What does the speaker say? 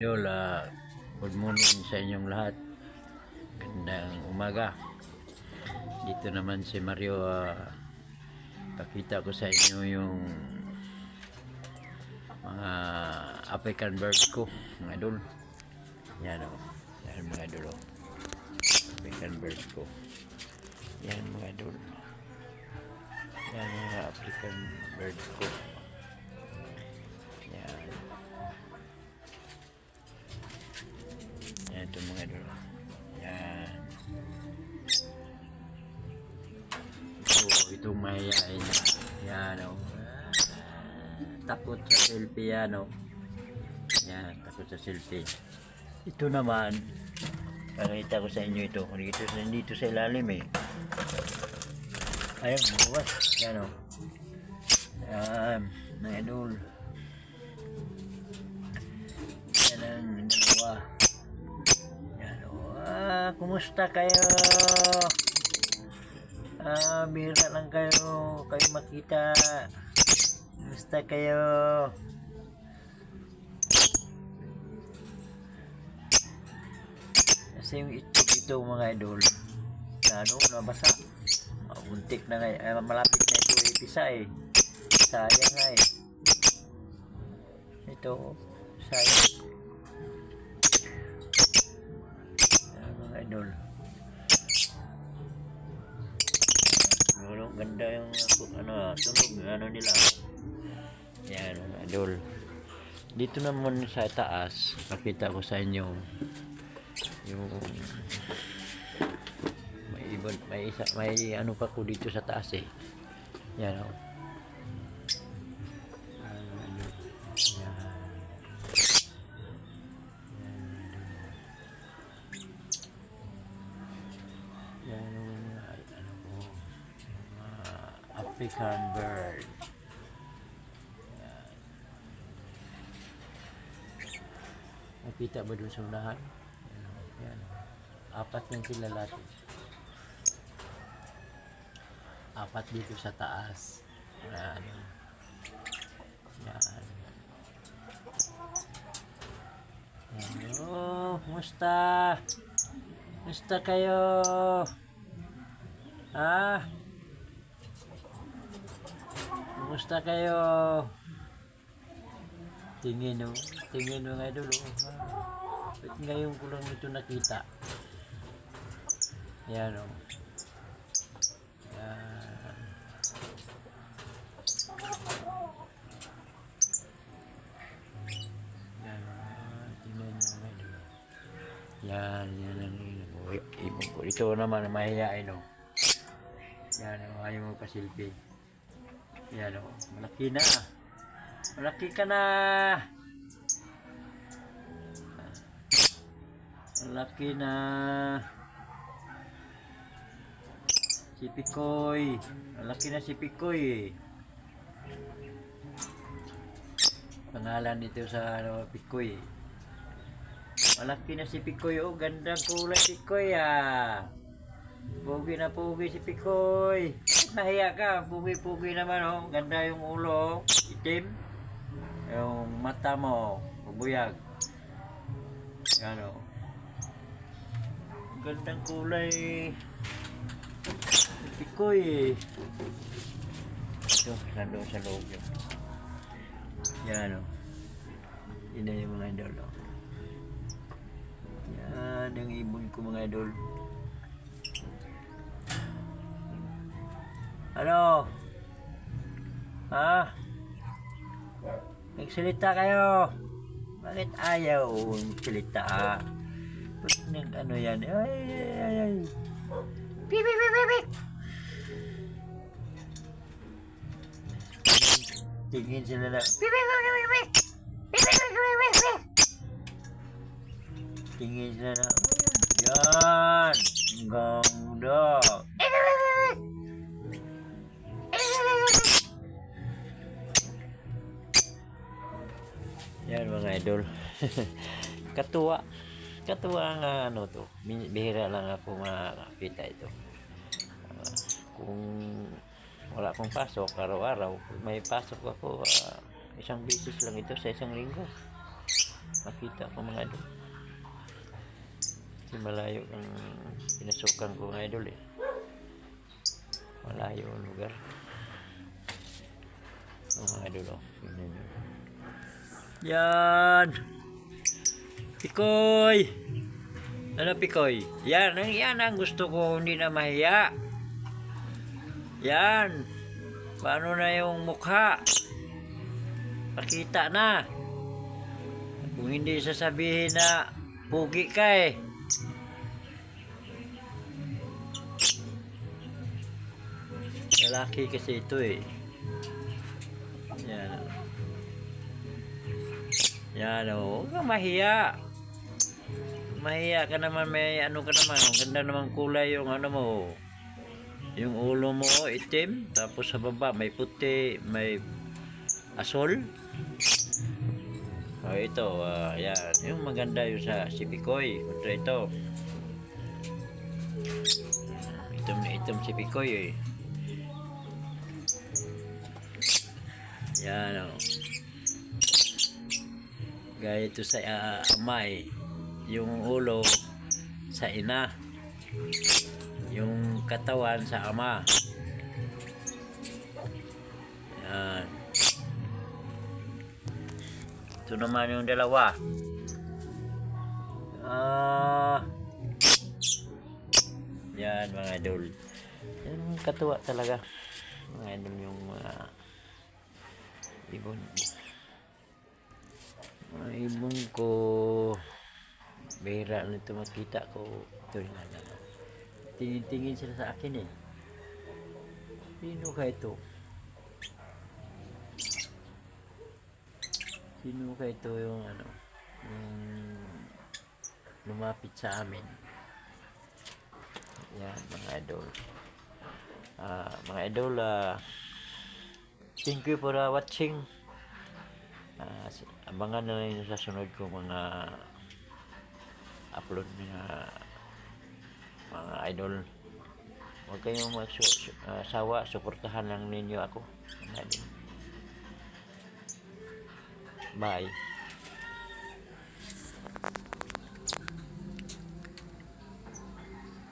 Idol, good morning sa inyong lahat. Gandang umaga. Dito naman si Mario. Pakita ko sa inyo yung mga African birds ko, mga idol. Yan o. Yan mga idol o. African birds ko. Yan mga idol. Yan mga African birds ko. Yan. Yan ito mga idol. Yan. Itong mahihain na. Yan o. Takot sa selfie yan o. Yan, takot sa selfie. Ito naman, pakita ko sa inyo ito. Dito sa ilalim eh. Ayun, buwas. Yan o. Yan, mga idol. Yan ang dalawa. Yan o. Kumusta kayo? Bira lang kayo makita. Kumusta kayo? Kasi yung ito mga idol, nabasa. Muntik na nga, malapit na ito ipisa eh. Sayang nga eh. Ito, sayang. Mga idol. Ganda yung tunog nila. Yan mga idol. Dito naman sa taas, pakita ko sa inyo yung may ano pa ko dito sa taas eh. Yan o. African bird. Yan. Nakita ba doon sa unahan? Yan. Apat yung sila lahat. Apat dito sa taas. Yan. Yan. Yan. Oh, kumusta? Kumusta kayo? Kumusta kayo? Tingin mga idol. Ba't ngayon ko lang ito nakita? Yan o. Yan. Yan. Tingnan nyo mga idol. Yan ang ibon ko. Ito naman mahihain o. Yan o. Ayaw mo pasilpi. Yan o, malaki na. Malaki ka na. Malaki na. Si Pikoy. Malaki na si Pikoy. Pangalan nito sa Pikoy. Malaki na si Pikoy. Oh, gandang kulay Pikoy ah. Pugi na pugi si Pikoy. Nahiya ka, pugi-pugi naman oh. Ganda yung ulo, itim. Yung mata mo, bubuyag. Yan oh. Gandang kulay si Pikoy. Ito, nandun sa loob yun. Yan oh. Yun na yung mga idol oh. Yan ang ibon ko mga idol. Ano? Nagsalita kayo? Bakit ayaw magsalita? Ba't ano yan? Ay. Pip. Tingin sila na. Pip. Tingin sila na. Yan. Ang ganda. Yan mga idol. Katuwa nga ano to. Bihira lang ako makakita ito. Kung wala akong pasok araw-araw, may pasok ako isang beses lang ito sa isang linggo. makita ko mga idol. Kasi malayo ang pinasukan ko mga idol eh. Malayo ang lugar. Mga idol oh. Tingnan nyo. Yan! Pikoy! Ano Pikoy? Yan ang gusto ko, hindi na mahiya. Yan! Paano na yung mukha? Pakita na. Kung hindi sasabihin na pugi ka eh. Lalaki kasi ito eh. Yan. Yan o. Huwag kang mahiya. Mahiya ka naman. May ano ka naman. Ang ganda naman kulay yung ano mo. Yung ulo mo itim. Tapos sa baba may puti. May asol. O ito. Yan. Yung maganda yung sa si Pikoy. Ito. Itom si Pikoy eh. Yan o. Gaya ito sa ama eh. Yung ulo sa ina. Yung katawan sa ama. Yan. Ito naman yung dalawa. Yan mga idol. Yan ang katuwa talaga. Mga idol yung mga ibon. Mga ibon ko. Bihira nito makita ko. Ito yung ano. Tingin-tingin sila sa akin eh. Sino ka ito? Sino ka ito yung ano? Yung lumapit sa amin. Yan mga idol. Mga idol, thank you for watching. Abangan na rin sa sunod ko mga upload mga idol. Huwag kayong sawa, suportahan lang ninyo ako. Bye.